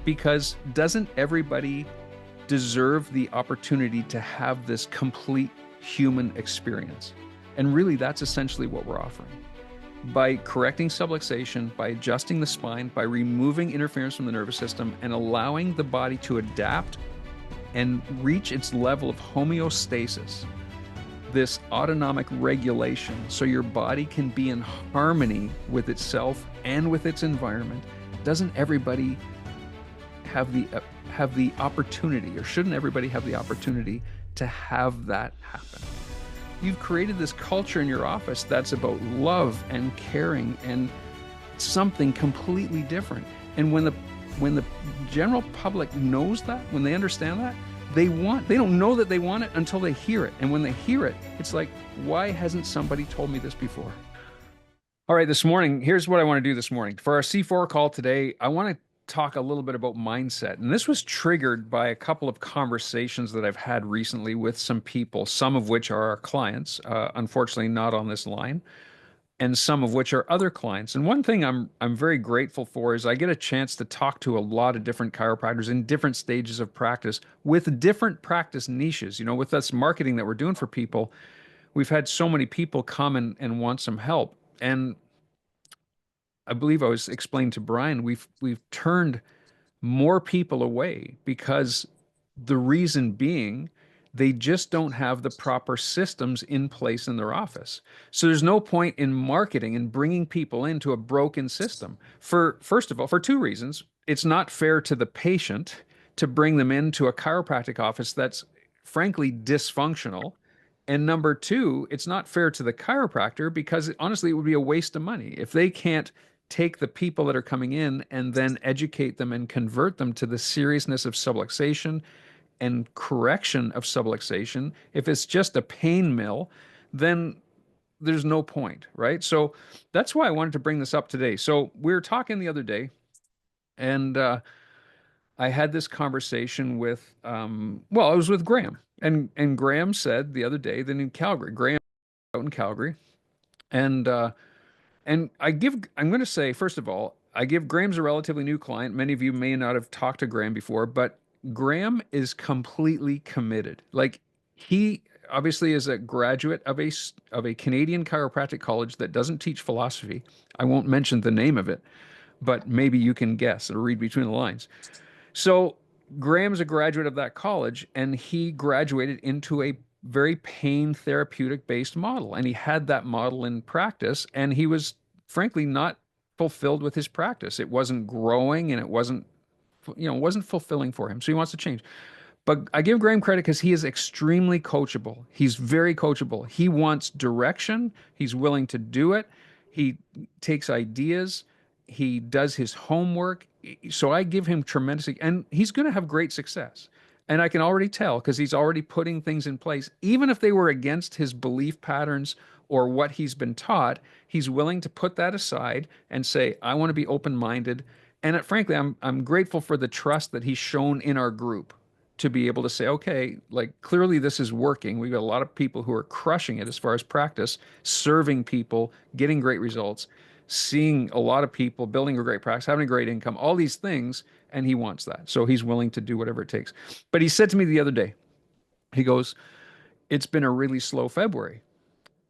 Because doesn't everybody deserve the opportunity to have this complete human experience? And really, that's essentially what we're offering. By correcting subluxation, by adjusting the spine, by removing interference from the nervous system, and allowing the body to adapt and reach its level of homeostasis, this autonomic regulation, so your body can be in harmony with itself and with its environment. Doesn't everybody have the opportunity, or shouldn't everybody have the opportunity to have that happen? You've created this culture in your office that's about love and caring and something completely different. And when the general public knows that, when they understand that, they don't know that they want it until they hear it. And when they hear it, it's like, why hasn't somebody told me this before? All right, this morning, here's what I want to do this morning. For our C4 call today, I want to talk a little bit about mindset. And this was triggered by a couple of conversations that I've had recently with some people, some of which are our clients, unfortunately not on this line, and some of which are other clients. And one thing I'm very grateful for is I get a chance to talk to a lot of different chiropractors in different stages of practice with different practice niches. You know, with us marketing that we're doing for people, we've had so many people come and want some help. And I believe I was explained to Brian, we've turned more people away because the reason being they just don't have the proper systems in place in their office. So there's no point in marketing and bringing people into a broken system. For first of all, for two reasons. It's not fair to the patient to bring them into a chiropractic office that's frankly dysfunctional. And number two, it's not fair to the chiropractor because honestly, it would be a waste of money if they can't take the people that are coming in and then educate them and convert them to the seriousness of subluxation and correction of subluxation. If it's just a pain mill, then there's no point, right? So that's why I wanted to bring this up today. So we were talking the other day, and I had this conversation with, well, I was with Graham, and Graham said the other day that in Calgary, Graham out in Calgary, and I'm going to say, first of all, I give Graham's a relatively new client. Many of you may not have talked to Graham before, but Graham is completely committed. Like he obviously is a graduate of a Canadian chiropractic college that doesn't teach philosophy. I won't mention the name of it, but maybe you can guess or read between the lines. So Graham's a graduate of that college, and he graduated into a very pain therapeutic based model. And he had that model in practice, and he was frankly not fulfilled with his practice. It wasn't growing and it wasn't, wasn't fulfilling for him. So he wants to change. But I give Graham credit because he is extremely coachable. He's very coachable. He wants direction. He's willing to do it. He takes ideas. He does his homework. So I give him tremendous, and he's going to have great success. And I can already tell because he's already putting things in place. Even if they were against his belief patterns or what he's been taught, he's willing to put that aside and say, I want to be open-minded. And frankly, I'm grateful for the trust that he's shown in our group to be able to say, okay, like clearly this is working. We've got a lot of people who are crushing it as far as practice, serving people, getting great results, seeing a lot of people building a great practice, having a great income, all these things. And he wants that. So he's willing to do whatever it takes. But he said to me the other day, he goes, it's been a really slow February.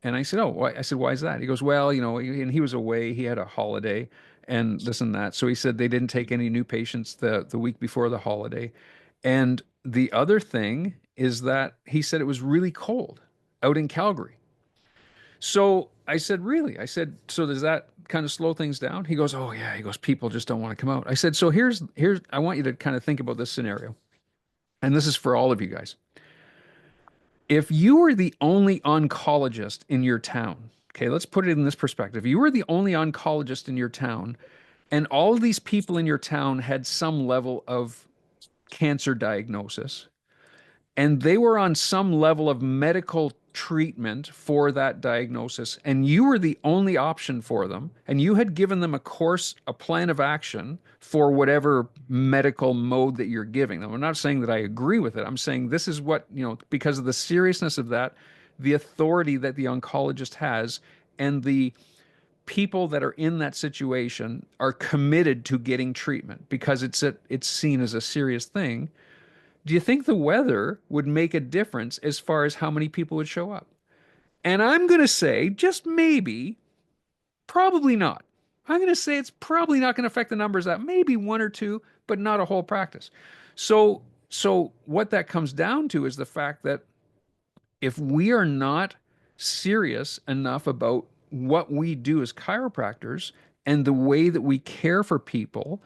And I said, oh, why? I said, why is that? He goes, well, and he was away. He had a holiday and this and that. So he said they didn't take any new patients the week before the holiday. And the other thing is that he said it was really cold out in Calgary. So I said, really? I said, so does that kind of slow things down? He goes, oh yeah. He goes, people just don't want to come out. I said, so here's I want you to kind of think about this scenario. And this is for all of you guys. If you were the only oncologist in your town, okay, let's put it in this perspective. You were the only oncologist in your town, and all of these people in your town had some level of cancer diagnosis, and they were on some level of medical treatment for that diagnosis, and you were the only option for them, and you had given them a course, a plan of action for whatever medical mode that you're giving them. I'm not saying that I agree with it. I'm saying this is what, because of the seriousness of that, the authority that the oncologist has, and the people that are in that situation are committed to getting treatment because it's seen as a serious thing, do you think the weather would make a difference as far as how many people would show up? And I'm going to say, just maybe, probably not. I'm going to say it's probably not going to affect the numbers that maybe one or two, but not a whole practice. So what that comes down to is the fact that if we are not serious enough about what we do as chiropractors and the way that we care for people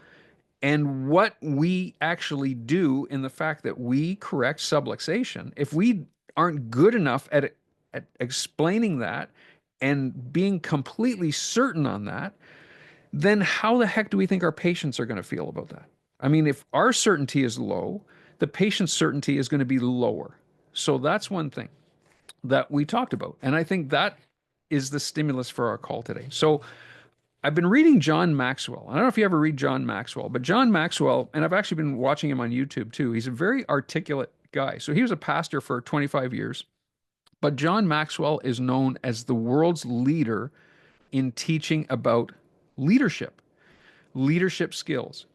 and what we actually do in the fact that we correct subluxation, if we aren't good enough at explaining that and being completely certain on that, then how the heck do we think our patients are going to feel about that? I mean, if our certainty is low, the patient's certainty is going to be lower. So that's one thing that we talked about. And I think that is the stimulus for our call today. So I've been reading John Maxwell. I don't know if you ever read John Maxwell, but John Maxwell, and I've actually been watching him on YouTube too. He's a very articulate guy. So he was a pastor for 25 years, but John Maxwell is known as the world's leader in teaching about leadership, leadership skills.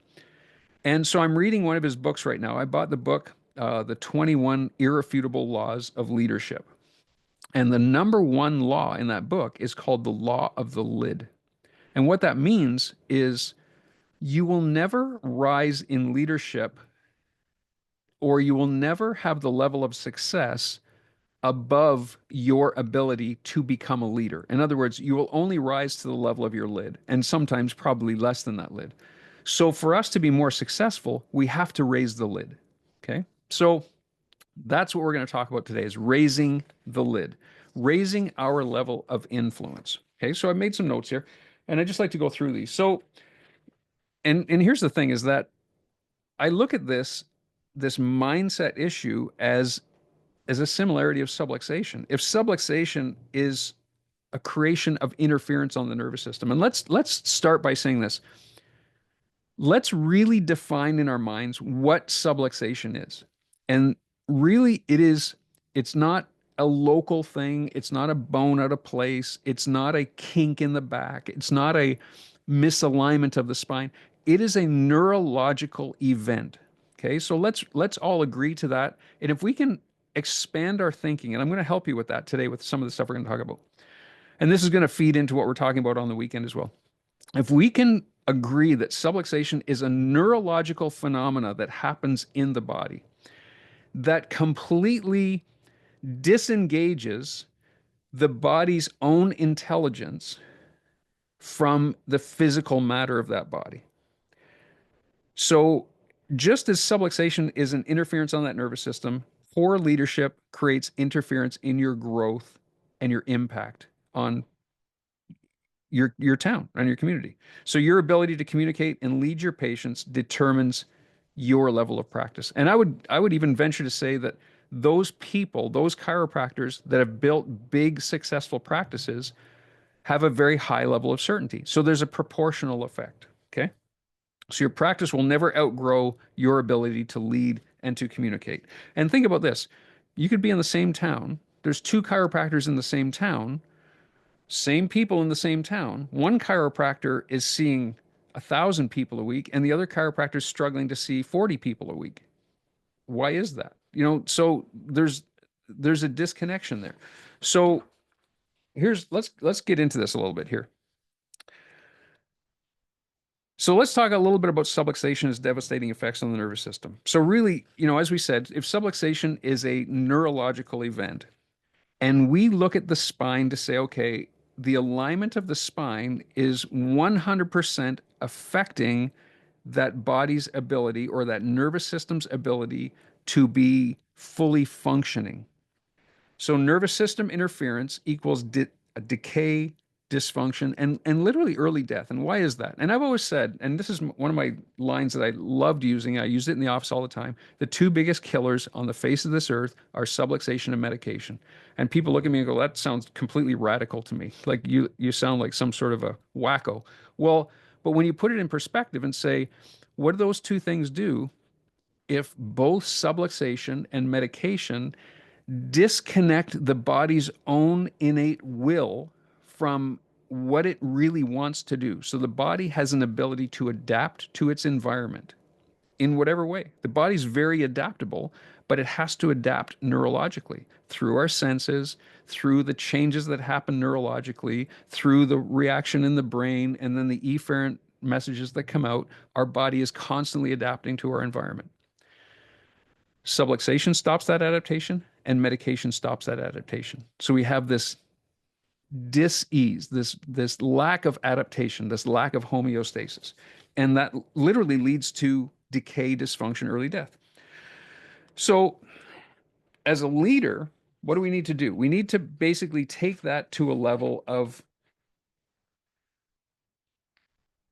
And so I'm reading one of his books right now. I bought the book, The 21 Irrefutable Laws of Leadership. And the number one law in that book is called the law of the lid. And what that means is you will never rise in leadership or you will never have the level of success above your ability to become a leader. In other words, you will only rise to the level of your lid and sometimes probably less than that lid. So for us to be more successful, we have to raise the lid. Okay. So that's what we're going to talk about today is raising the lid, raising our level of influence. Okay. So I made some notes here and I just like to go through these. So, and here's the thing is that I look at this mindset issue as a similarity of subluxation. If subluxation is a creation of interference on the nervous system, and let's start by saying this. Let's really define in our minds what subluxation is. And really it's not a local thing, it's not a bone out of place, it's not a kink in the back, it's not a misalignment of the spine. It is a neurological event. Okay? So let's all agree to that. And if we can expand our thinking, and I'm going to help you with that today with some of the stuff we're going to talk about. And this is going to feed into what we're talking about on the weekend as well. If we can agree that subluxation is a neurological phenomena that happens in the body that completely disengages the body's own intelligence from the physical matter of that body. So just as subluxation is an interference on that nervous system, poor leadership creates interference in your growth and your impact on your town and your community. So your ability to communicate and lead your patients determines your level of practice. And I would even venture to say that those people, those chiropractors that have built big successful practices have a very high level of certainty. So there's a proportional effect, okay? So your practice will never outgrow your ability to lead and to communicate. And think about this. You could be in the same town. There's two chiropractors in the same town, same people in the same town. One chiropractor is seeing 1,000 people a week, and the other chiropractor is struggling to see 40 people a week. Why is that? So there's a disconnection there. So let's get into this a little bit here. So let's talk a little bit about subluxation's devastating effects on the nervous system. So really, as we said, if subluxation is a neurological event, and we look at the spine to say, okay, the alignment of the spine is 100% affecting that body's ability or that nervous system's ability to be fully functioning. So nervous system interference equals a decay, dysfunction, and literally early death. And why is that? And I've always said, and this is one of my lines that I loved using, I use it in the office all the time, the two biggest killers on the face of this earth are subluxation and medication. And people look at me and go, that sounds completely radical to me. Like you sound like some sort of a wacko. Well, but when you put it in perspective and say, what do those two things do if both subluxation and medication disconnect the body's own innate will from what it really wants to do. So the body has an ability to adapt to its environment in whatever way. The body's very adaptable, but it has to adapt neurologically through our senses, through the changes that happen neurologically, through the reaction in the brain, and then the efferent messages that come out. Our body is constantly adapting to our environment. Subluxation stops that adaptation, and medication stops that adaptation. So we have this dis-ease, this lack of adaptation, this lack of homeostasis, and that literally leads to decay, dysfunction, early death. So as a leader, what do we need to do? We need to basically take that to a level of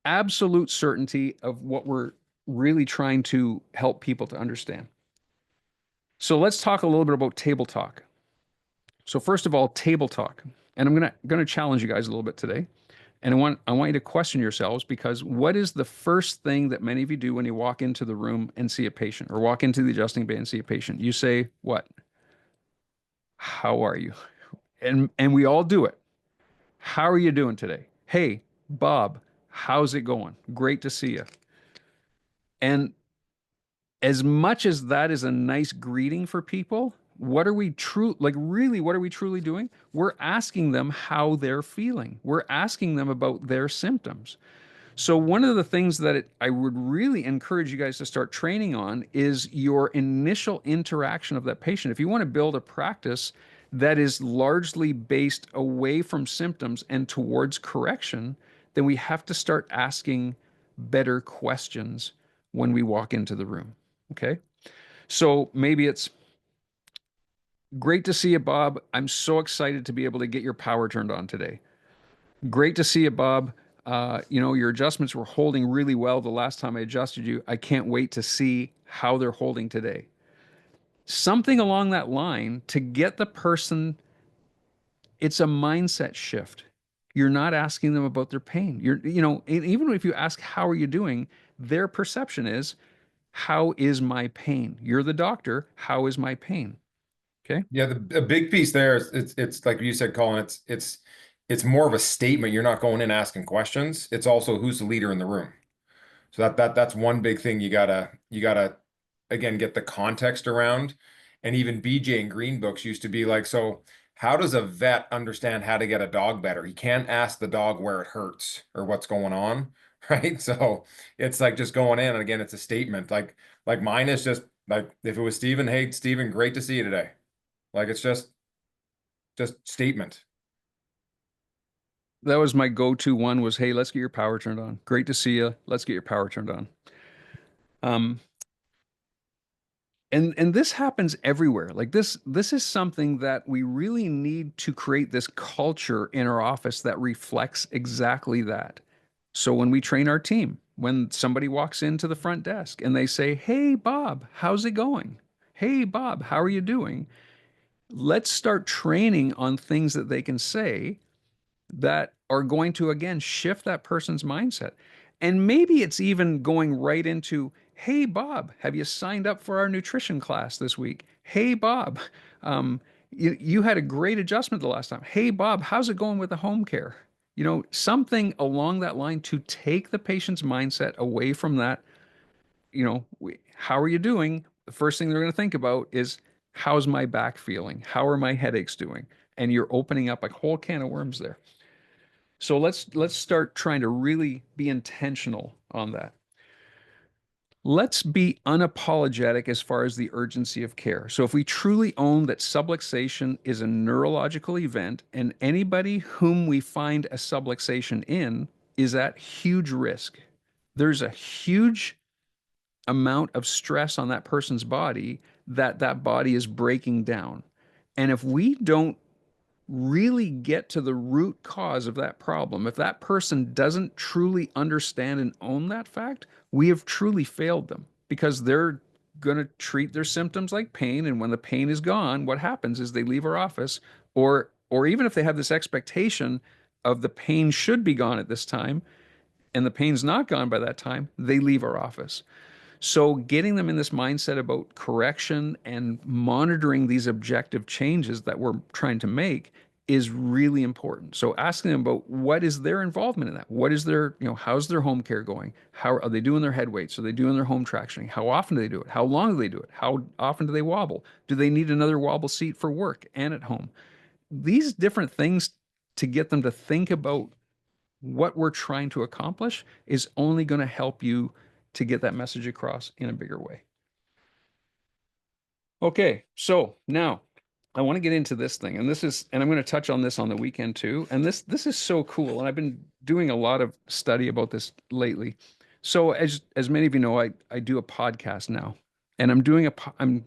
absolute certainty of what we're really trying to help people to understand. So let's talk a little bit about table talk. So first of all, table talk. And I'm gonna challenge you guys a little bit today. And I want you to question yourselves, because what is the first thing that many of you do when you walk into the room and see a patient, or walk into the adjusting bay and see a patient? You say, what? How are you? And we all do it. How are you doing today? Hey, Bob, how's it going? Great to see you. And as much as that is a nice greeting for people, what are we really, what are we truly doing? We're asking them how they're feeling. We're asking them about their symptoms. So one of the things that I would really encourage you guys to start training on is your initial interaction of that patient. If you want to build a practice that is largely based away from symptoms and towards correction, then we have to start asking better questions when we walk into the room. Okay. So maybe it's, great to see you, Bob. I'm so excited to be able to get your power turned on today. Great to see you, Bob. Your adjustments were holding really well the last time I adjusted you. I can't wait to see how they're holding today. Something along that line to get the person, it's a mindset shift. You're not asking them about their pain. Even if you ask, how are you doing? Their perception is, how is my pain? You're the doctor. How is my pain? Okay. Yeah, a big piece there is it's like you said, Colin, it's more of a statement. You're not going in asking questions. It's also who's the leader in the room. So that's one big thing you gotta again get the context around. And even BJ and Green Books used to be like, so how does a vet understand how to get a dog better? He can't ask the dog where it hurts or what's going on, right? So it's like just going in, and again, it's a statement. Like mine is just like if it was Steven, hey Steven, great to see you today. Like it's just statement. That was my go-to one was, hey, let's get your power turned on. Great to see you. Let's get your power turned on. Um, and this happens everywhere. Like this is something that we really need to create this culture in our office that reflects exactly that. So when we train our team, when somebody walks into the front desk and they say, "Hey Bob, how's it going? Hey Bob, how are you doing?" Let's start training on things that they can say that are going to again shift that person's mindset. And maybe it's even going right into, hey Bob, have you signed up for our nutrition class this week? Hey Bob, you had a great adjustment the last time. Hey Bob, how's it going with the home care? Something along that line to take the patient's mindset away from that. How are you doing? The first thing they're going to think about is, how's my back feeling? How are my headaches doing? And you're opening up a whole can of worms there. So let's start trying to really be intentional on that. Let's be unapologetic as far as the urgency of care. So if we truly own that subluxation is a neurological event, and anybody whom we find a subluxation in is at huge risk. There's a huge amount of stress on that person's body that body is breaking down. And if we don't really get to the root cause of that problem, if that person doesn't truly understand and own that fact, we have truly failed them, because they're going to treat their symptoms like pain. And when the pain is gone, what happens is they leave our office, or even if they have this expectation of the pain should be gone at this time and the pain's not gone by that time, they leave our office. So getting them in this mindset about correction and monitoring these objective changes that we're trying to make is really important. So asking them about what is their involvement in that? What is their, how's their home care going? How are they doing their head weights? Are they doing their home tractioning? How often do they do it? How long do they do it? How often do they wobble? Do they need another wobble seat for work and at home? These different things to get them to think about what we're trying to accomplish is only going to help you to get that message across in a bigger way. Okay, so now I want to get into this thing, and I'm going to touch on this on the weekend too. And this is so cool, and I've been doing a lot of study about this lately. So as many of you know, I do a podcast now, and I'm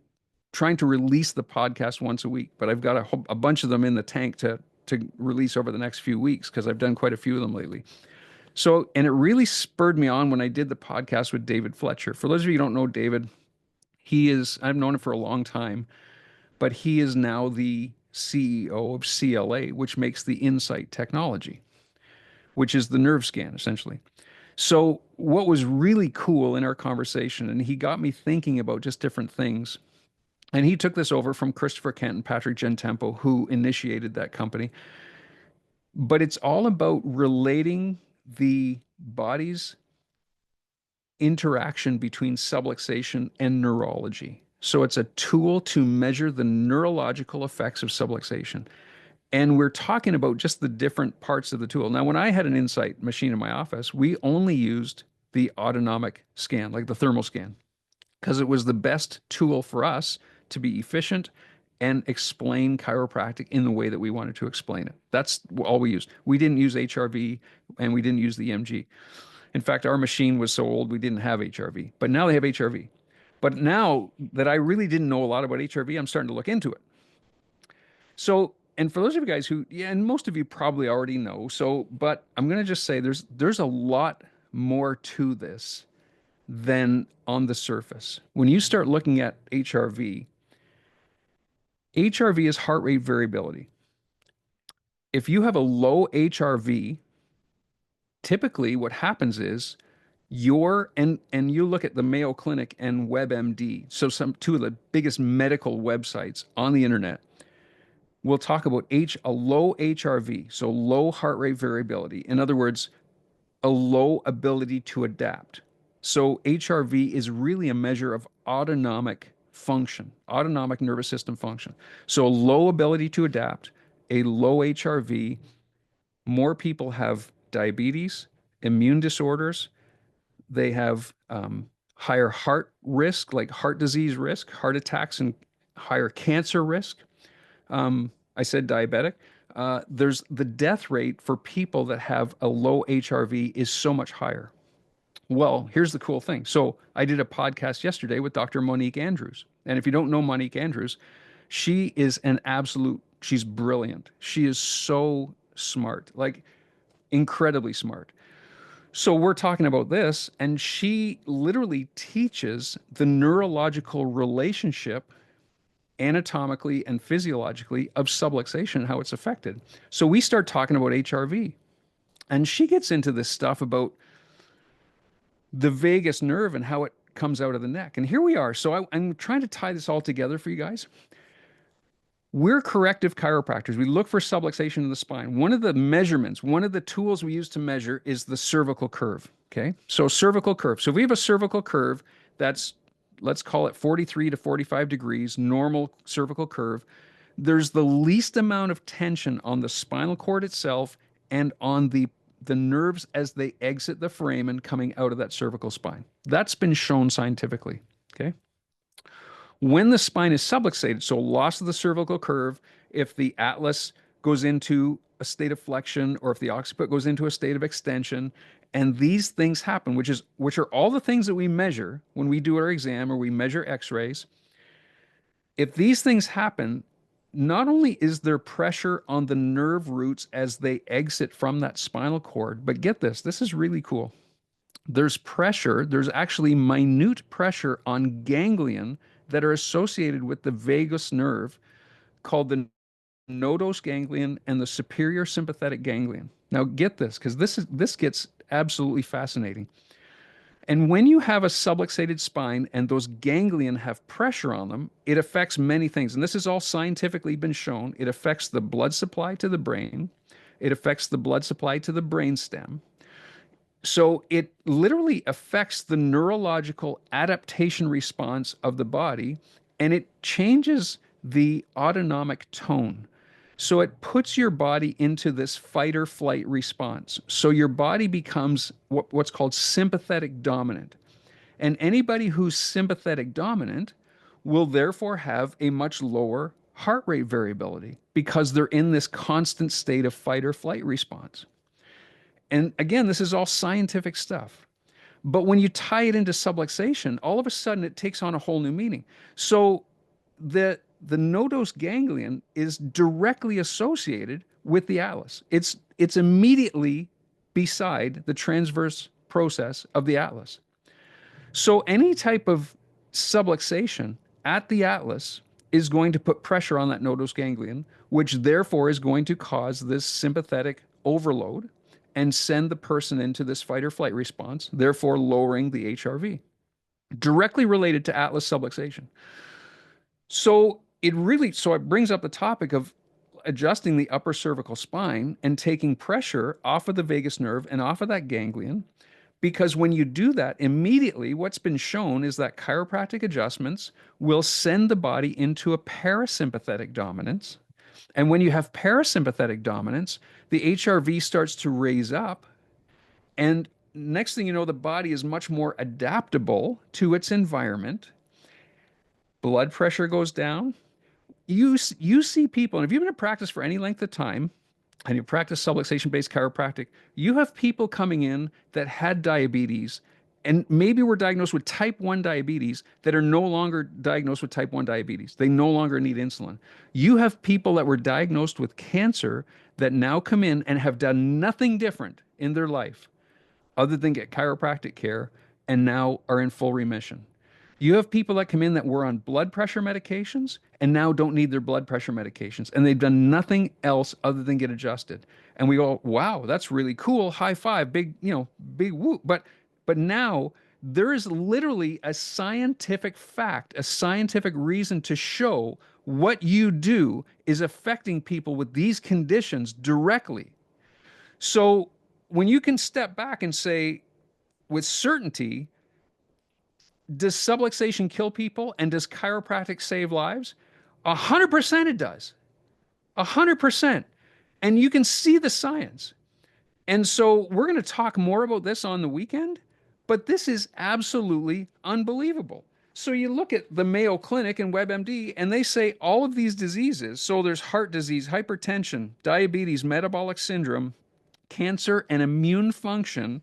trying to release the podcast once a week, but I've got a bunch of them in the tank to release over the next few weeks because I've done quite a few of them lately. So, and it really spurred me on when I did the podcast with David Fletcher. For those of you who don't know David, I've known him for a long time, but he is now the CEO of CLA, which makes the Insight technology, which is the nerve scan essentially. So, what was really cool in our conversation, and he got me thinking about just different things. And he took this over from Christopher Kent and Patrick Gentempo, who initiated that company. But it's all about relating the body's interaction between subluxation and neurology. So it's a tool to measure the neurological effects of subluxation. And we're talking about just the different parts of the tool. Now, when I had an Insight machine in my office, we only used the autonomic scan, like the thermal scan, because it was the best tool for us to be efficient and explain chiropractic in the way that we wanted to explain it. That's all we used. We didn't use HRV and we didn't use the EMG. In fact, our machine was so old we didn't have HRV, but now they have HRV. But now that I really didn't know a lot about HRV, I'm starting to look into it. So, and for those of you guys who, yeah, and most of you probably already know, so, but I'm going to just say there's a lot more to this than on the surface. When you start looking at HRV is heart rate variability. If you have a low HRV, typically what happens is and you look at the Mayo Clinic and WebMD, so some two of the biggest medical websites on the internet will talk about a low HRV, so low heart rate variability. In other words, a low ability to adapt. So HRV is really a measure of autonomic function, autonomic nervous system function. So a low ability to adapt, a low HRV, more people have diabetes, immune disorders, they have higher heart risk, like heart disease risk, heart attacks, and higher cancer risk. I said diabetic. There's the death rate for people that have a low HRV is so much higher. Well, here's the cool thing. So I did a podcast yesterday with Dr. Monique Andrews. And if you don't know Monique Andrews, she's brilliant. She is so smart, like incredibly smart. So we're talking about this, and she literally teaches the neurological relationship anatomically and physiologically of subluxation and how it's affected. So we start talking about HRV, and she gets into this stuff about the vagus nerve and how it comes out of the neck. And here we are. So I'm trying to tie this all together for you guys. We're corrective chiropractors. We look for subluxation in the spine. One of the measurements, one of the tools we use to measure is the cervical curve. Okay. So cervical curve. So if we have a cervical curve that's, let's call it 43 to 45 degrees, normal cervical curve, there's the least amount of tension on the spinal cord itself and on the nerves as they exit the foramen coming out of that cervical spine. That's been shown scientifically. Okay. When the spine is subluxated, so loss of the cervical curve, if the atlas goes into a state of flexion or if the occiput goes into a state of extension, and these things happen, which are all the things that we measure when we do our exam or we measure x-rays. If these things happen, not only is there pressure on the nerve roots as they exit from that spinal cord, but get this, this is really cool. There's actually minute pressure on ganglion that are associated with the vagus nerve called the nodose ganglion and the superior sympathetic ganglion. Now get this, because this gets absolutely fascinating. And when you have a subluxated spine and those ganglion have pressure on them, it affects many things. And this has all scientifically been shown. It affects the blood supply to the brain, it affects the blood supply to the brain stem. So it literally affects the neurological adaptation response of the body, and it changes the autonomic tone. So it puts your body into this fight or flight response. So your body becomes what's called sympathetic dominant. And anybody who's sympathetic dominant will therefore have a much lower heart rate variability because they're in this constant state of fight or flight response. And again, this is all scientific stuff. But when you tie it into subluxation, all of a sudden it takes on a whole new meaning. So the nodose ganglion is directly associated with the atlas. It's immediately beside the transverse process of the atlas. So any type of subluxation at the atlas is going to put pressure on that nodose ganglion, which therefore is going to cause this sympathetic overload and send the person into this fight or flight response, therefore lowering the HRV. Directly related to atlas subluxation. So it brings up the topic of adjusting the upper cervical spine and taking pressure off of the vagus nerve and off of that ganglion. Because when you do that, immediately what's been shown is that chiropractic adjustments will send the body into a parasympathetic dominance. And when you have parasympathetic dominance, the HRV starts to raise up. And next thing you know, the body is much more adaptable to its environment. Blood pressure goes down. You see people, and if you've been in practice for any length of time, and you practice subluxation based chiropractic, you have people coming in that had diabetes and maybe were diagnosed with type 1 diabetes that are no longer diagnosed with type 1 diabetes. They no longer need insulin. You have people that were diagnosed with cancer that now come in and have done nothing different in their life other than get chiropractic care and now are in full remission. You have people that come in that were on blood pressure medications and now don't need their blood pressure medications, and they've done nothing else other than get adjusted. And we go, wow, that's really cool. High five, big, big whoop. But now there is literally a scientific fact, a scientific reason to show what you do is affecting people with these conditions directly. So when you can step back and say with certainty, does subluxation kill people and does chiropractic save lives? 100% it does. 100%. And you can see the science. And so we're going to talk more about this on the weekend, but this is absolutely unbelievable. So you look at the Mayo Clinic and WebMD, and they say all of these diseases, so there's heart disease, hypertension, diabetes, metabolic syndrome, cancer, and immune function,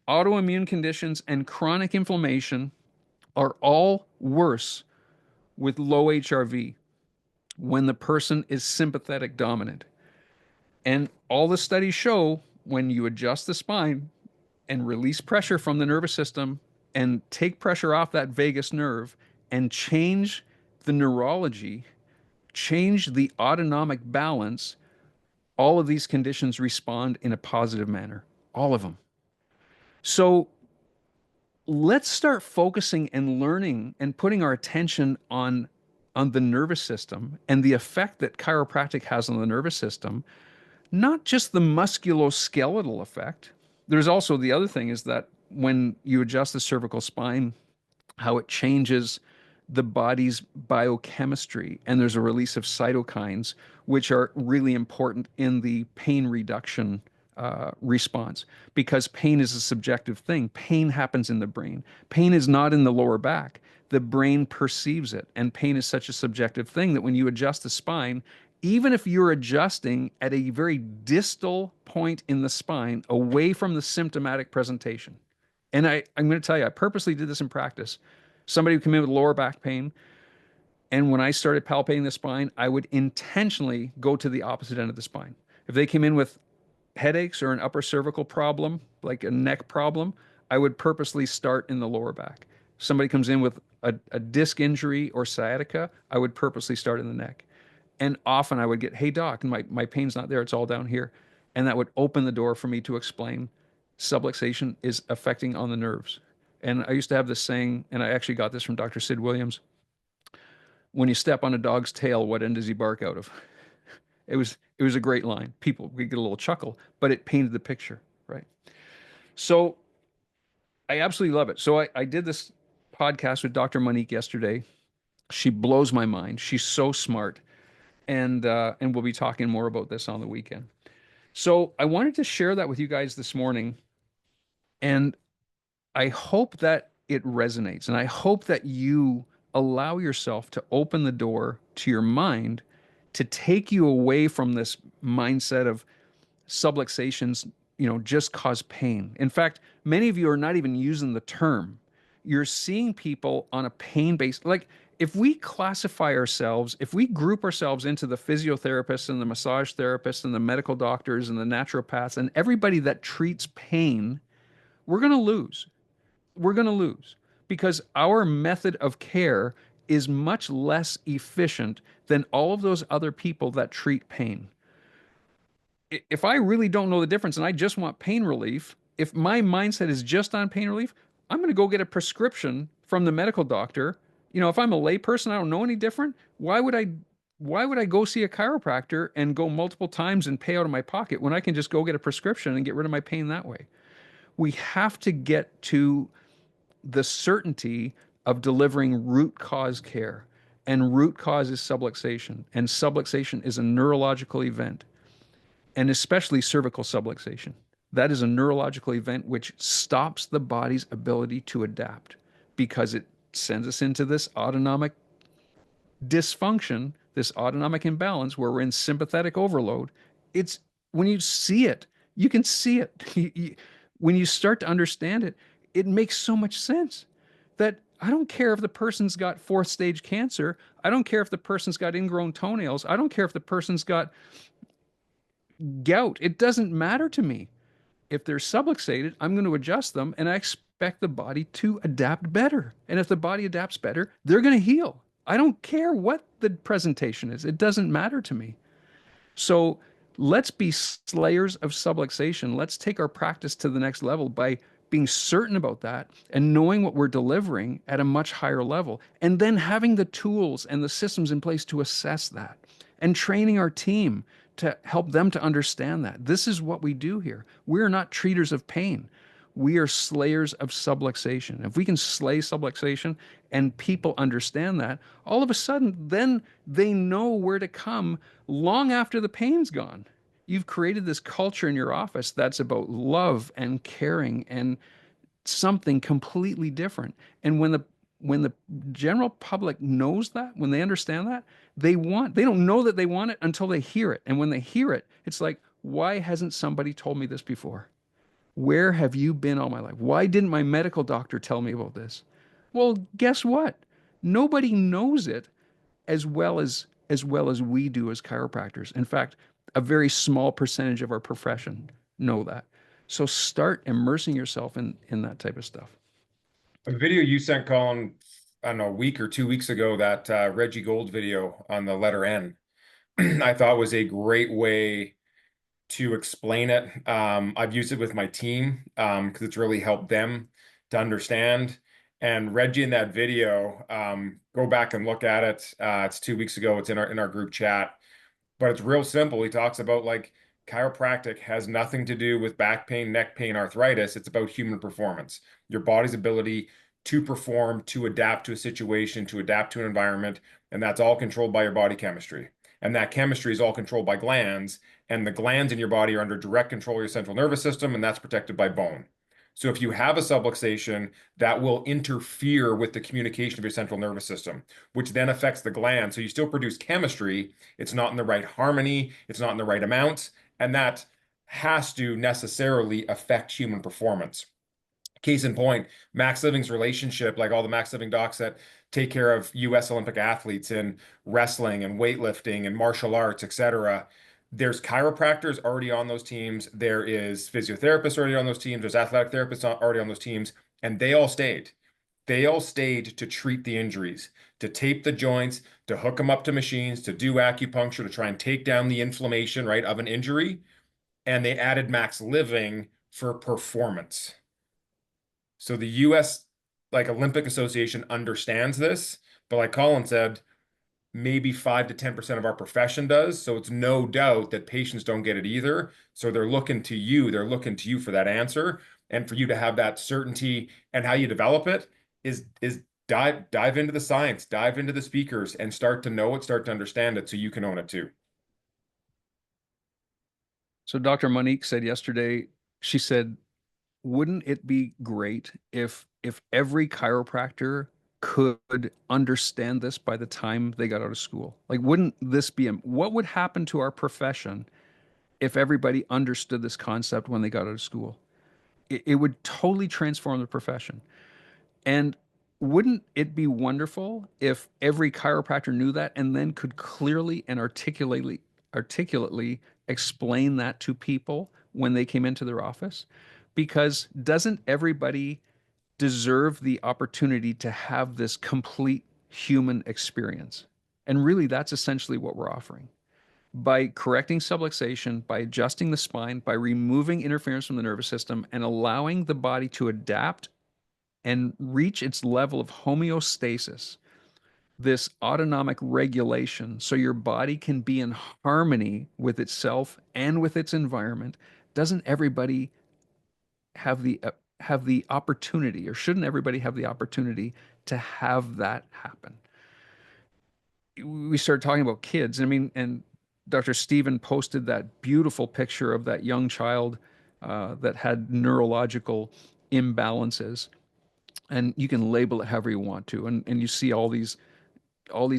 autoimmune conditions, and chronic inflammation are all worse with low HRV when the person is sympathetic dominant. And all the studies show when you adjust the spine and release pressure from the nervous system and take pressure off that vagus nerve and change the neurology, change the autonomic balance, all of these conditions respond in a positive manner. All of them. So let's start focusing and learning and putting our attention on the nervous system and the effect that chiropractic has on the nervous system, not just the musculoskeletal effect. There's also the other thing is that when you adjust the cervical spine, how it changes the body's biochemistry, and there's a release of cytokines, which are really important in the pain reduction response, because pain is a subjective thing. Pain happens in the brain. Pain is not in the lower back. The brain perceives it, and pain is such a subjective thing that when you adjust the spine, even if you're adjusting at a very distal point in the spine, away from the symptomatic presentation, and I'm going to tell you, I purposely did this in practice. Somebody would come in with lower back pain, and when I started palpating the spine, I would intentionally go to the opposite end of the spine. If they came in with headaches or an upper cervical problem, like a neck problem, I would purposely start in the lower back. Somebody comes in with a disc injury or sciatica, I would purposely start in the neck. And often I would get, hey, doc, my pain's not there, it's all down here. And that would open the door for me to explain subluxation is affecting on the nerves. And I used to have this saying, and I actually got this from Dr. Sid Williams. When you step on a dog's tail, what end does he bark out of? It was a great line. People we get a little chuckle, but it painted the picture, right? So I absolutely love it. So I did this podcast with Dr. Monique yesterday. She blows my mind. She's so smart, and we'll be talking more about this on the weekend. So I wanted to share that with you guys this morning, and I hope that it resonates, and I hope that you allow yourself to open the door to your mind to take you away from this mindset of subluxations, just cause pain. In fact, many of you are not even using the term. You're seeing people on a pain based, like if we classify ourselves, if we group ourselves into the physiotherapists and the massage therapists and the medical doctors and the naturopaths and everybody that treats pain, we're going to lose. We're going to lose because our method of care is much less efficient than all of those other people that treat pain. If I really don't know the difference and I just want pain relief, if my mindset is just on pain relief, I'm going to go get a prescription from the medical doctor. If I'm a layperson, I don't know any different. Why would I go see a chiropractor and go multiple times and pay out of my pocket when I can just go get a prescription and get rid of my pain that way? We have to get to the certainty of delivering root cause care. And root cause is subluxation. And subluxation is a neurological event, and especially cervical subluxation. That is a neurological event which stops the body's ability to adapt because it sends us into this autonomic dysfunction, this autonomic imbalance where we're in sympathetic overload. It's when you see it, you can see it. When you start to understand it, it makes so much sense that I don't care if the person's got fourth stage cancer. I don't care if the person's got ingrown toenails. I don't care if the person's got gout. It doesn't matter to me. If they're subluxated, I'm going to adjust them and I expect the body to adapt better. And if the body adapts better, they're going to heal. I don't care what the presentation is. It doesn't matter to me. So let's be slayers of subluxation. Let's take our practice to the next level by being certain about that and knowing what we're delivering at a much higher level, and then having the tools and the systems in place to assess that and training our team to help them to understand that. This is what we do here. We're not treaters of pain. We are slayers of subluxation. If we can slay subluxation and people understand that, all of a sudden, then they know where to come long after the pain's gone. You've created this culture in your office that's about love and caring and something completely different. And when the general public knows that, when they understand that, they don't know that they want it until they hear it. And when they hear it, it's like, why hasn't somebody told me this before? Where have you been all my life? Why didn't my medical doctor tell me about this? Well, guess what? Nobody knows it as well as we do as chiropractors. In fact, a very small percentage of our profession know that. So start immersing yourself in that type of stuff. A video you sent, Colin, I don't know, a week or 2 weeks ago, that Reggie Gold video on the letter N, I thought was a great way to explain it. I've used it with my team because it's really helped them to understand. And Reggie in that video, go back and look at it. It's 2 weeks ago. It's in our group chat, but it's real simple. He talks about like chiropractic has nothing to do with back pain, neck pain, arthritis. It's about human performance, your body's ability to perform, to adapt to a situation, to adapt to an environment, and that's all controlled by your body chemistry. And that chemistry is all controlled by glands, and the glands in your body are under direct control of your central nervous system, and that's protected by bone. So if you have a subluxation, that will interfere with the communication of your central nervous system, which then affects the gland. So you still produce chemistry. It's not in the right harmony. It's not in the right amounts. And that has to necessarily affect human performance. Case in point, Max Living's relationship, like all the Max Living docs that take care of US Olympic athletes in wrestling and weightlifting and martial arts, etc. There's chiropractors already on those teams. There is physiotherapists already on those teams. There's athletic therapists already on those teams. And they all stayed. They all stayed to treat the injuries, to tape the joints, to hook them up to machines, to do acupuncture, to try and take down the inflammation, right, of an injury. And they added Max Living for performance. So the US like Olympic Association understands this, but like Colin said, maybe 5 to 10% of our profession does. So it's no doubt that patients don't get it either. So they're looking to you. They're looking to you for that answer, and for you to have that certainty. And how you develop it is dive into the science, dive into the speakers, and start to know it, start to understand it, so you can own it too. So Dr. Monique said yesterday, she said, wouldn't it be great if every chiropractor could understand this by the time they got out of school? Like, wouldn't this be what would happen to our profession if everybody understood this concept when they got out of school? It would totally transform the profession. And wouldn't it be wonderful if every chiropractor knew that and then could clearly and articulately explain that to people when they came into their office? Because doesn't everybody deserve the opportunity to have this complete human experience? And really, that's essentially what we're offering. By correcting subluxation, by adjusting the spine, by removing interference from the nervous system, and allowing the body to adapt and reach its level of homeostasis, this autonomic regulation, so your body can be in harmony with itself and with its environment. Doesn't everybody have the opportunity, or shouldn't everybody have the opportunity to have that happen? We started talking about kids. I mean, and Dr. Stephen posted that beautiful picture of that young child that had neurological imbalances, and you can label it however you want to. And you see all these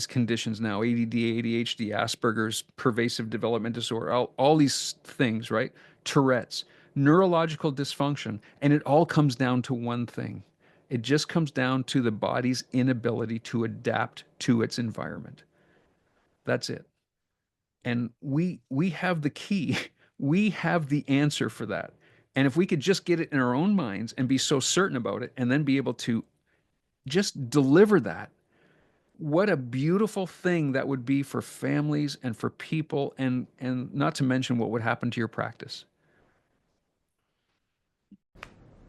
conditions now: ADD, ADHD, Asperger's, pervasive development disorder, all these things, right? Tourette's, neurological dysfunction. And it all comes down to one thing. It just comes down to the body's inability to adapt to its environment. That's it. And we have the key. We have the answer for that. And if we could just get it in our own minds and be so certain about it, and then be able to just deliver that, what a beautiful thing that would be for families and for people, and not to mention what would happen to your practice.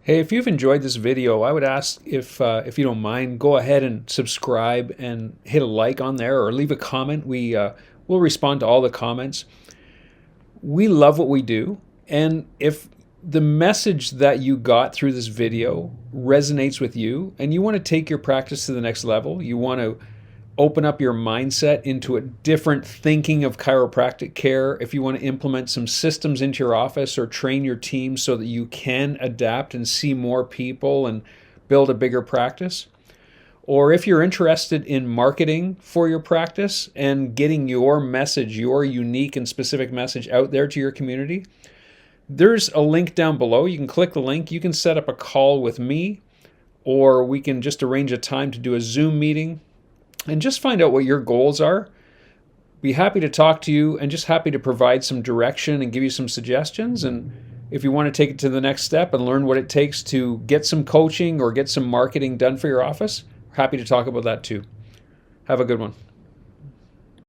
Hey, if you've enjoyed this video, I would ask if you don't mind, go ahead and subscribe and hit a like on there, or leave a comment. We'll respond to all the comments. We love what we do, and if the message that you got through this video resonates with you, and you want to take your practice to the next level, you want to open up your mindset into a different thinking of chiropractic care, if you want to implement some systems into your office or train your team so that you can adapt and see more people and build a bigger practice, or if you're interested in marketing for your practice and getting your message, your unique and specific message out there to your community, there's a link down below. You can click the link. You can set up a call with me, or we can just arrange a time to do a Zoom meeting and just find out what your goals are. Be happy to talk to you, and just happy to provide some direction and give you some suggestions. And if you want to take it to the next step and learn what it takes to get some coaching or get some marketing done for your office, happy to talk about that too. Have a good one.